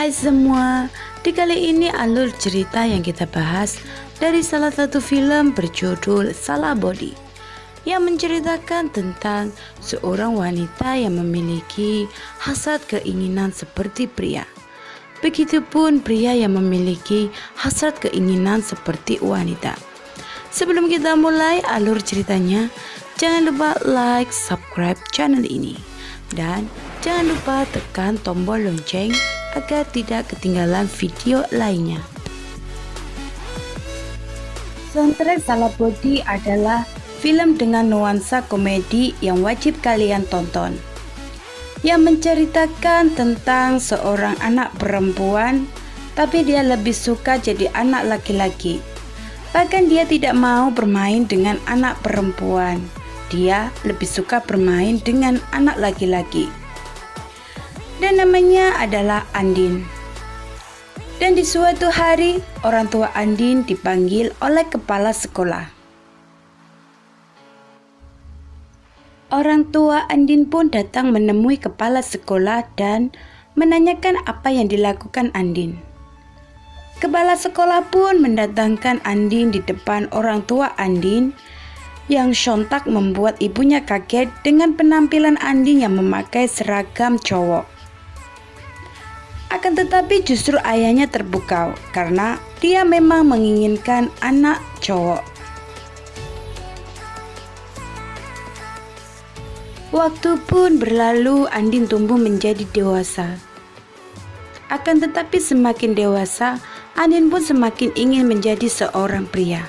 Hai semua, di kali ini alur cerita yang kita bahas dari salah satu film berjudul Salah Body yang menceritakan tentang seorang wanita yang memiliki hasrat keinginan seperti pria. Begitupun pria yang memiliki hasrat keinginan seperti wanita. Sebelum kita mulai alur ceritanya, jangan lupa like, subscribe channel ini. Dan jangan lupa tekan tombol lonceng agar tidak ketinggalan video lainnya. Soundtrack Salah Body adalah film dengan nuansa komedi yang wajib kalian tonton, yang menceritakan tentang seorang anak perempuan, tapi dia lebih suka jadi anak laki-laki. Bahkan dia tidak mau bermain dengan anak perempuan, dia lebih suka bermain dengan anak laki-laki. Dan namanya adalah Andin. Dan di suatu hari, orang tua Andin dipanggil oleh kepala sekolah. Orang tua Andin pun datang menemui kepala sekolah dan menanyakan apa yang dilakukan Andin. Kepala sekolah pun mendatangkan Andin di depan orang tua Andin, yang sontak membuat ibunya kaget dengan penampilan Andin yang memakai seragam cowok. Akan tetapi justru ayahnya terpukau karena dia memang menginginkan anak cowok. Waktu pun berlalu, Andin tumbuh menjadi dewasa. Akan tetapi semakin dewasa, Andin pun semakin ingin menjadi seorang pria.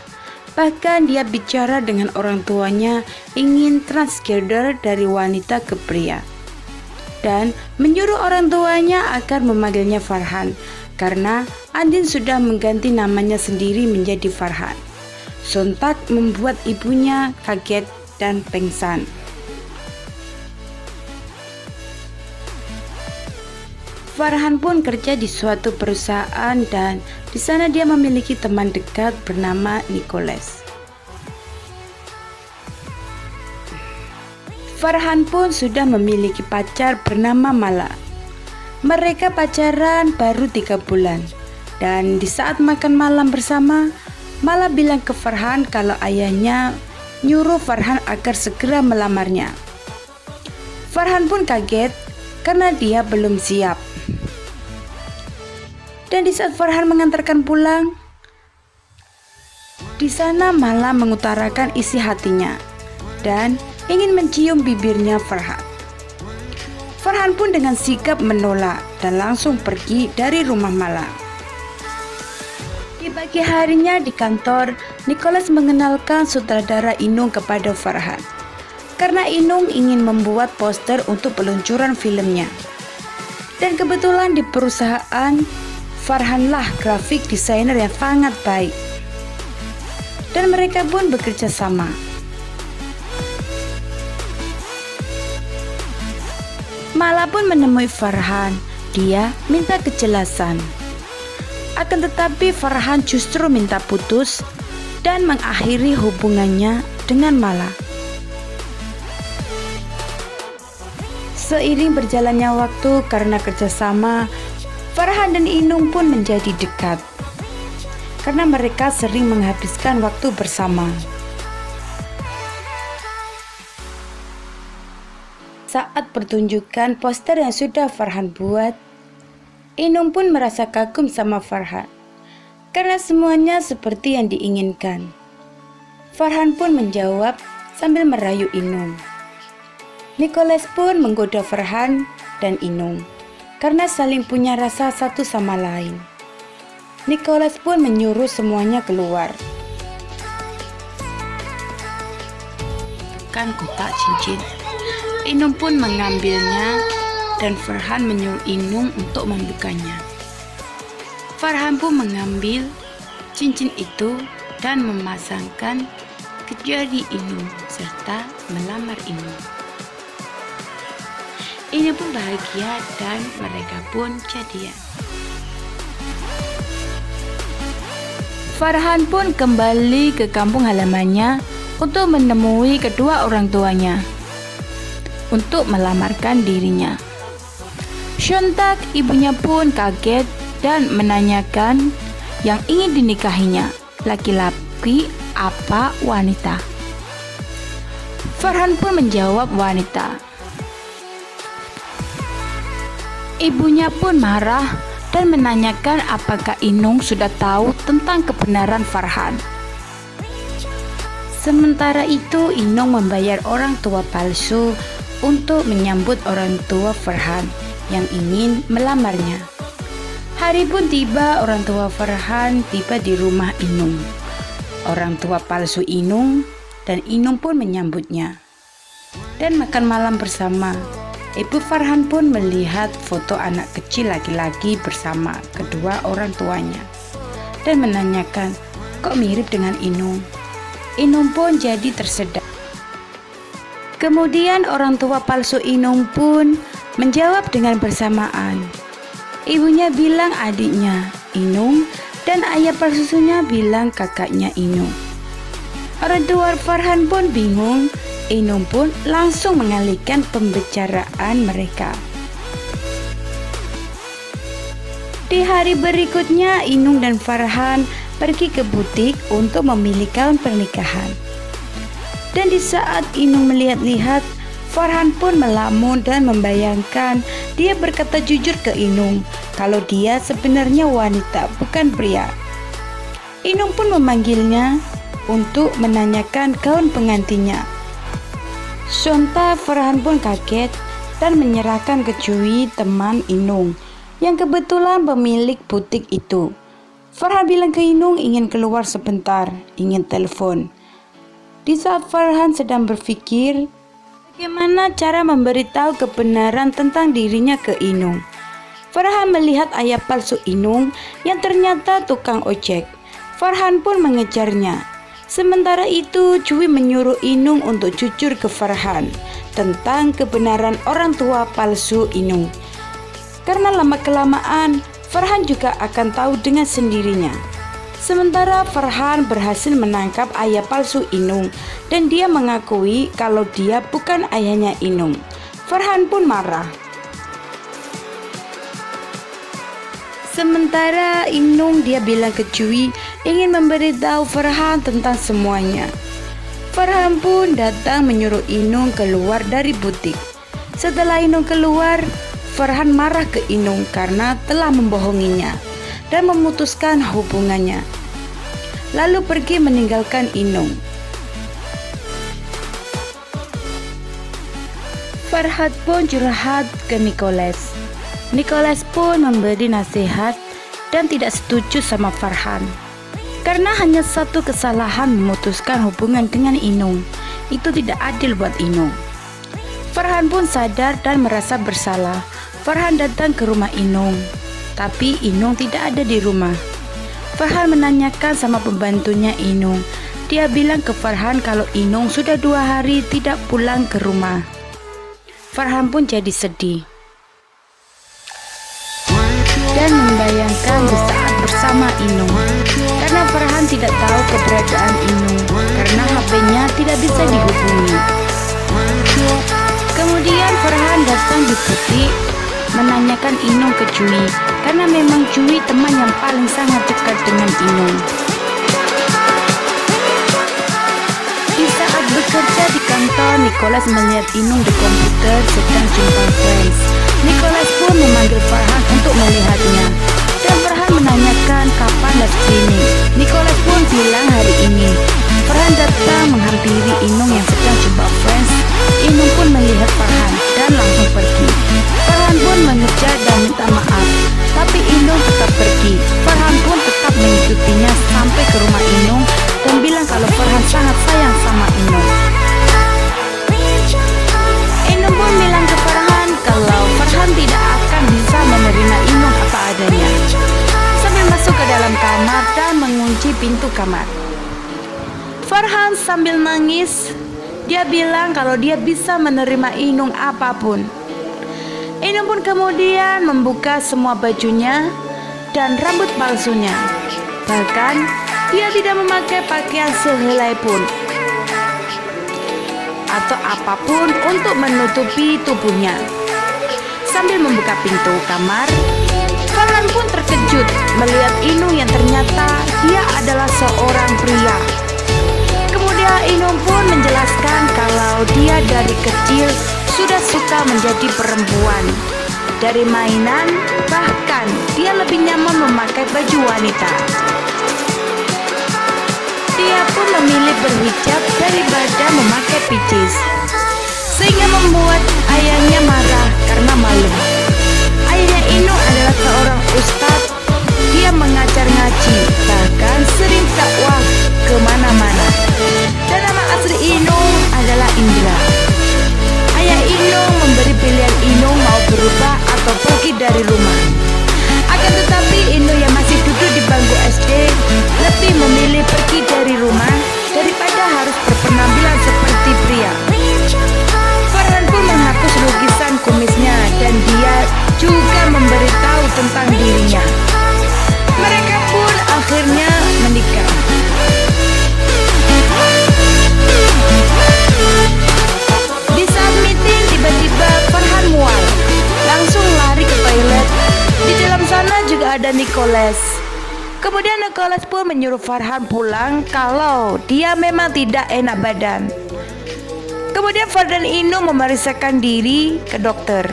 Bahkan dia bicara dengan orang tuanya ingin transgender dari wanita ke pria. Dan menyuruh orang tuanya agar memanggilnya Farhan karena Andin sudah mengganti namanya sendiri menjadi Farhan. Sontak membuat ibunya kaget dan pingsan. Farhan pun kerja di suatu perusahaan dan di sana dia memiliki teman dekat bernama Nicholas. Farhan pun sudah memiliki pacar bernama Mala. Mereka pacaran baru 3 bulan. Dan di saat makan malam bersama, Mala bilang ke Farhan kalau ayahnya nyuruh Farhan agar segera melamarnya. Farhan pun kaget karena dia belum siap. Dan di saat Farhan mengantarkan pulang, di sana Mala mengutarakan isi hatinya dan ingin mencium bibirnya Farhan. Farhan pun dengan sigap menolak dan langsung pergi dari rumah Mala. Di pagi harinya di kantor, Nicholas mengenalkan sutradara Inung kepada Farhan karena Inung ingin membuat poster untuk peluncuran filmnya. Dan kebetulan di perusahaan, Farhanlah grafik desainer yang sangat baik. Dan mereka pun bekerja sama. Mala pun menemui Farhan. Dia minta kejelasan. Akan tetapi Farhan justru minta putus dan mengakhiri hubungannya dengan Mala. Seiring berjalannya waktu karena kerjasama, Farhan dan Inung pun menjadi dekat karena mereka sering menghabiskan waktu bersama. Saat pertunjukan poster yang sudah Farhan buat, Inung pun merasa kagum sama Farhan karena semuanya seperti yang diinginkan. Farhan pun menjawab sambil merayu Inung. Nicholas pun menggoda Farhan dan Inung karena saling punya rasa satu sama lain. Nicholas pun menyuruh semuanya keluar. Tekan kotak cincin. Inung pun mengambilnya dan Farhan menyuruh Inung untuk membukanya. Farhan pun mengambil cincin itu dan memasangkan ke jari Inung serta melamar Inung. Inung pun bahagia dan mereka pun jadian. Farhan pun kembali ke kampung halamannya untuk menemui kedua orang tuanya untuk melamarkan dirinya. Sontak ibunya pun kaget dan menanyakan yang ingin dinikahinya, laki-laki apa wanita. Farhan pun menjawab wanita. Ibunya pun marah dan menanyakan apakah Inung sudah tahu tentang kebenaran Farhan. Sementara itu Inung membayar orang tua palsu untuk menyambut orang tua Farhan yang ingin melamarnya. Hari pun tiba, orang tua Farhan tiba di rumah Inung. Orang tua palsu Inung dan Inung pun menyambutnya dan makan malam bersama. Ibu Farhan pun melihat foto anak kecil laki-laki bersama kedua orang tuanya dan menanyakan, kok mirip dengan Inung? Inung pun jadi tersedak. Kemudian orang tua palsu Inung pun menjawab dengan bersamaan. Ibunya bilang adiknya Inung dan ayah palsunya bilang kakaknya Inung. Orang tua Farhan pun bingung. Inung pun langsung mengalihkan pembicaraan mereka. Di hari berikutnya Inung dan Farhan pergi ke butik untuk memilih gaun pernikahan. Dan di saat Inung melihat-lihat, Farhan pun melamun dan membayangkan. Dia berkata jujur ke Inung kalau dia sebenarnya wanita, bukan pria. Inung pun memanggilnya untuk menanyakan gaun pengantinnya. Sontak Farhan pun kaget dan menyerahkan ke Cui, teman Inung yang kebetulan pemilik butik itu. Farhan bilang ke Inung ingin keluar sebentar, ingin telepon. Di saat Farhan sedang berpikir bagaimana cara memberitahu kebenaran tentang dirinya ke Inung, Farhan melihat ayah palsu Inung yang ternyata tukang ojek. Farhan pun mengejarnya. Sementara itu, Cui menyuruh Inung untuk jujur ke Farhan tentang kebenaran orang tua palsu Inung. Karena lama-kelamaan, Farhan juga akan tahu dengan sendirinya. Sementara Farhan berhasil menangkap ayah palsu Inung dan dia mengakui kalau dia bukan ayahnya Inung. Farhan pun marah. Sementara Inung dia bilang ke Cui ingin memberitahu Farhan tentang semuanya. Farhan pun datang menyuruh Inung keluar dari butik. Setelah Inung keluar, Farhan marah ke Inung karena telah membohonginya dan memutuskan hubungannya. Lalu pergi meninggalkan Inung. Farhan pun curhat ke Nicholas. Nicholas pun memberi nasihat dan tidak setuju sama Farhan karena hanya satu kesalahan memutuskan hubungan dengan Inung. Itu tidak adil buat Inung. Farhan pun sadar dan merasa bersalah. Farhan datang ke rumah Inung, tapi Inung tidak ada di rumah. Farhan menanyakan sama pembantunya Inung. Dia bilang ke Farhan kalau Inung sudah 2 hari tidak pulang ke rumah. Farhan pun jadi sedih dan membayangkan di saat bersama Inung, karena Farhan tidak tahu keberadaan Inung karena HP-nya tidak bisa dihubungi. Kemudian Farhan datang di butik menanyakan Inung ke Cui karena memang Cui teman yang paling sangat dekat dengan Inung. Di saat bekerja di kantor, Nicholas melihat Inung di komputer sedang jumpa friends. Nicholas pun memanggil Farhan untuk melihatnya dan Farhan menanyakan kapan live streaming. Nicholas pun bilang hari ini. Farhan datang menghampiri Inung yang sedang jumpa friends. Inung pun melihat Farhan dan langsung pergi. Farhan pun mengejar dan minta maaf, tapi Inung tetap pergi. Farhan pun tetap mengikutinya sampai ke rumah Inung dan bilang kalau Farhan sangat sayang sama Inung. Inung pun bilang ke Farhan kalau Farhan tidak akan bisa menerima Inung apa adanya, sambil masuk ke dalam kamar dan mengunci pintu kamar. Farhan sambil nangis, dia bilang kalau dia bisa menerima Inung apapun. Inung pun kemudian membuka semua bajunya dan rambut palsunya. Bahkan dia tidak memakai pakaian sehelai pun atau apapun untuk menutupi tubuhnya. sambil membuka pintu kamar. Farhan pun terkejut melihat Inung yang ternyata dia adalah seorang pria. Kemudian Inung pun menjelaskan kalau dia dari kecil sudah suka menjadi perempuan. Dari mainan, bahkan dia lebih nyaman memakai baju wanita. Dia pun memilih berhijab daripada memakai pijis, sehingga membuat ayahnya marah karena malu. Ayahnya Inung adalah seorang ustadz. Dia mengajar ngaji, bahkan sering dakwah kemana-mana. Dan nama asli Inung adalah Indra. Ayah Inung memberi pilihan Inung mau berubah atau pergi dari rumah. Akan tetapi Inung yang masih duduk di bangku SD lebih memilih pergi dari rumah daripada harus berpenampilan seperti pria. Farhan pun menghapus lukisan kumisnya dan dia juga memberitahu tentang dirinya. Mereka pun akhirnya menikah. Di saat meeting tiba-tiba Farhan mual, langsung lari ke toilet. Di dalam sana juga ada Nicholas. Kemudian Nicholas pun menyuruh Farhan pulang kalau dia memang tidak enak badan. Kemudian Farhan dan Inung memeriksakan diri ke dokter.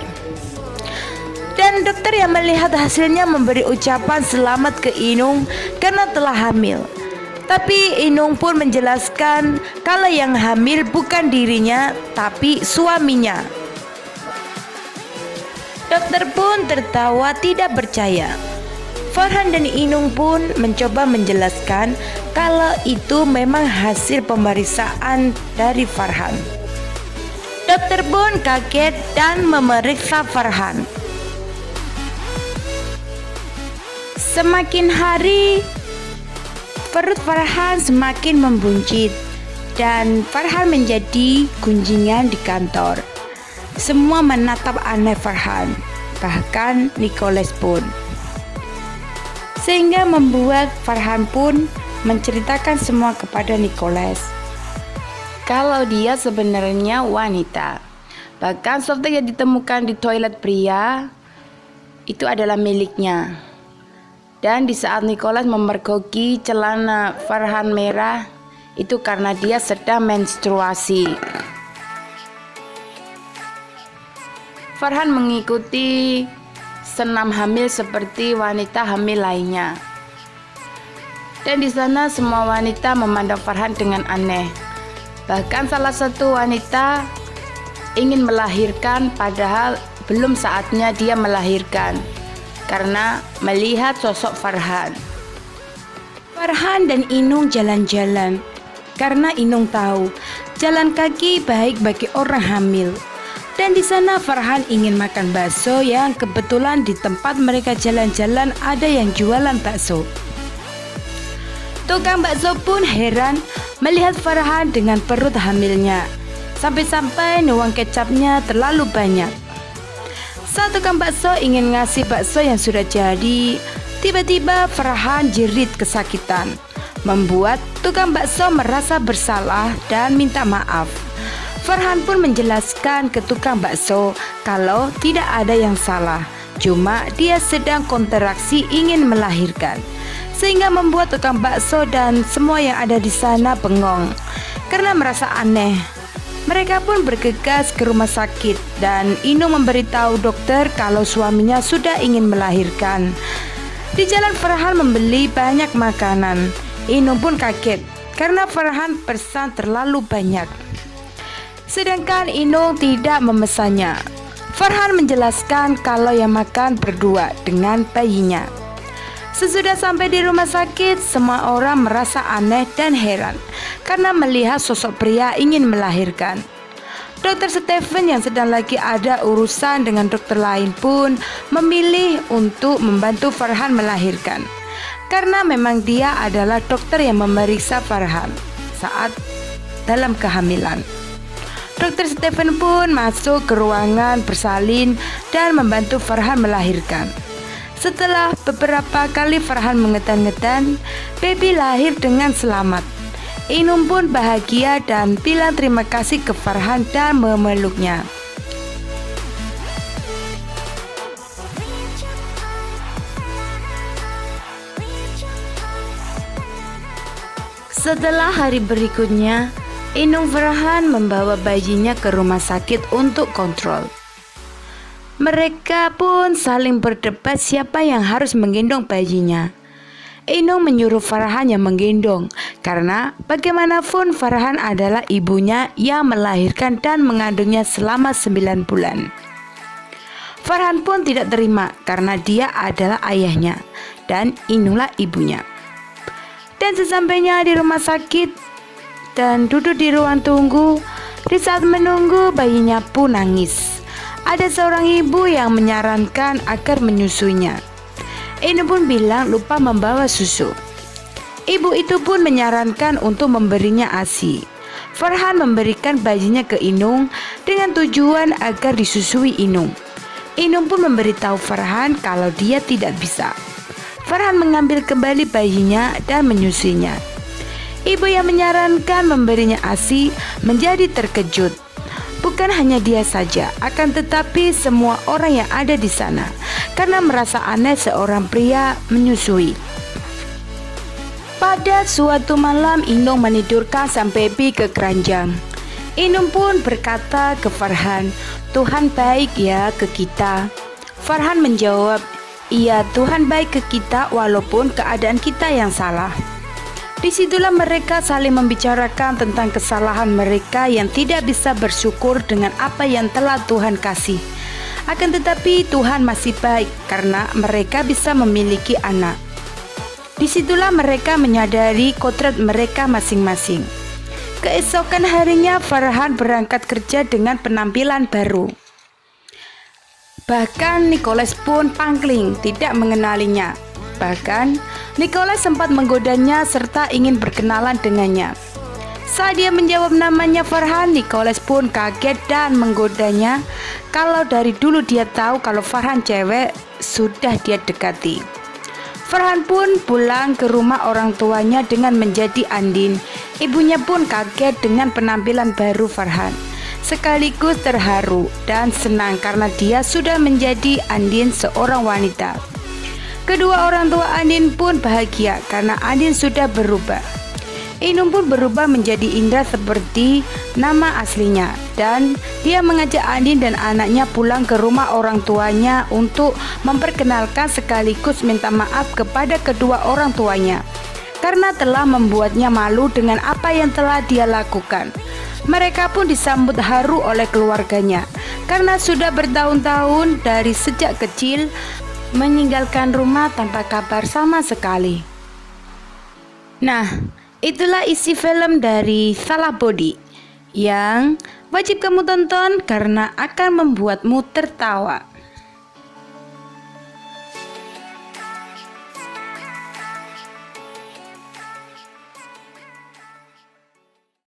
Dan dokter yang melihat hasilnya memberi ucapan selamat ke Inung karena telah hamil. Tapi Inung pun menjelaskan kalau yang hamil bukan dirinya tapi suaminya. Dokter pun tertawa tidak percaya. Farhan dan Inung pun mencoba menjelaskan kalau itu memang hasil pemeriksaan dari Farhan. Dokter pun kaget dan memeriksa Farhan. Semakin hari, perut Farhan semakin membuncit dan Farhan menjadi gunjingan di kantor. Semua menatap aneh Farhan, bahkan Nicholas pun. Sehingga membuat Farhan pun menceritakan semua kepada Nicholas. Kalau dia sebenarnya wanita. Bahkan softtek yang ditemukan di toilet pria itu adalah miliknya. Dan di saat Nicholas memergoki celana Farhan merah, itu karena dia sedang menstruasi. Farhan mengikuti senam hamil seperti wanita hamil lainnya. Dan di sana semua wanita memandang Farhan dengan aneh. Bahkan salah satu wanita ingin melahirkan padahal belum saatnya dia melahirkan. Karena melihat sosok Farhan. Farhan dan Inung jalan-jalan karena Inung tahu jalan kaki baik bagi orang hamil. Dan di sana Farhan ingin makan bakso yang kebetulan di tempat mereka jalan-jalan ada yang jualan bakso. Tukang bakso pun heran melihat Farhan dengan perut hamilnya. Sampai-sampai nuang kecapnya terlalu banyak. Saat tukang bakso ingin ngasih bakso yang sudah jadi, tiba-tiba Farhan jerit kesakitan, membuat tukang bakso merasa bersalah dan minta maaf. Farhan pun menjelaskan ke tukang bakso kalau tidak ada yang salah, cuma dia sedang kontraksi ingin melahirkan. Sehingga membuat tukang bakso dan semua yang ada di sana bengong karena merasa aneh. Mereka pun bergegas ke rumah sakit dan Inung memberitahu dokter kalau suaminya sudah ingin melahirkan. Di jalan Farhan membeli banyak makanan. Inung pun kaget karena Farhan pesan terlalu banyak. Sedangkan Inung tidak memesannya. Farhan menjelaskan kalau yang makan berdua dengan bayinya. Sesudah sampai di rumah sakit, semua orang merasa aneh dan heran karena melihat sosok pria ingin melahirkan. Dokter Stephen yang sedang lagi ada urusan dengan dokter lain pun memilih untuk membantu Farhan melahirkan. Karena memang dia adalah dokter yang memeriksa Farhan saat dalam kehamilan. Dokter Stephen pun masuk ke ruangan bersalin dan membantu Farhan melahirkan. Setelah beberapa kali Farhan mengetan-ngetan, baby lahir dengan selamat. Inung pun bahagia dan bilang terima kasih ke Farhan dan memeluknya. Setelah hari berikutnya, Inung Farhan membawa bayinya ke rumah sakit untuk kontrol. Mereka pun saling berdebat siapa yang harus menggendong bayinya. Inung menyuruh Farhan yang menggendong karena bagaimanapun Farhan adalah ibunya yang melahirkan dan mengandungnya selama 9 bulan. Farhan pun tidak terima karena dia adalah ayahnya dan Inunglah ibunya. Dan sesampainya di rumah sakit dan duduk di ruang tunggu, di saat menunggu bayinya pun nangis. Ada seorang ibu yang menyarankan agar menyusuinya. Inung pun bilang lupa membawa susu. Ibu itu pun menyarankan untuk memberinya ASI. Farhan memberikan bayinya ke Inung dengan tujuan agar disusui Inung. Inung pun memberitahu Farhan kalau dia tidak bisa. Farhan mengambil kembali bayinya dan menyusuinya. Ibu yang menyarankan memberinya ASI menjadi terkejut. Bukan hanya dia saja, akan tetapi semua orang yang ada di sana karena merasa aneh seorang pria menyusui. Pada suatu malam Inung menidurkan sang baby ke keranjang. Inung pun berkata ke Farhan, "Tuhan baik ya ke kita." Farhan menjawab, "Iya, Tuhan baik ke kita walaupun keadaan kita yang salah." Disitulah mereka saling membicarakan tentang kesalahan mereka yang tidak bisa bersyukur dengan apa yang telah Tuhan kasih. Akan tetapi Tuhan masih baik karena mereka bisa memiliki anak. Disitulah mereka menyadari kodrat mereka masing-masing. Keesokan harinya Farhan berangkat kerja dengan penampilan baru. Bahkan Nicholas pun pangkling tidak mengenalinya. Bahkan Nicholas sempat menggodanya serta ingin berkenalan dengannya. Saat dia menjawab namanya Farhan, Nicholas pun kaget dan menggodanya kalau dari dulu dia tahu kalau Farhan cewek sudah dia dekati. Farhan pun pulang ke rumah orang tuanya dengan menjadi Andin. Ibunya pun kaget dengan penampilan baru Farhan. Sekaligus terharu dan senang karena dia sudah menjadi Andin seorang wanita. Kedua orang tua Andin pun bahagia karena Andin sudah berubah. Inung pun berubah menjadi Indra seperti nama aslinya dan dia mengajak Andin dan anaknya pulang ke rumah orang tuanya untuk memperkenalkan sekaligus minta maaf kepada kedua orang tuanya karena telah membuatnya malu dengan apa yang telah dia lakukan. Mereka pun disambut haru oleh keluarganya karena sudah bertahun-tahun dari sejak kecil meninggalkan rumah tanpa kabar sama sekali. Nah, itulah isi film dari Salah Body yang wajib kamu tonton karena akan membuatmu tertawa.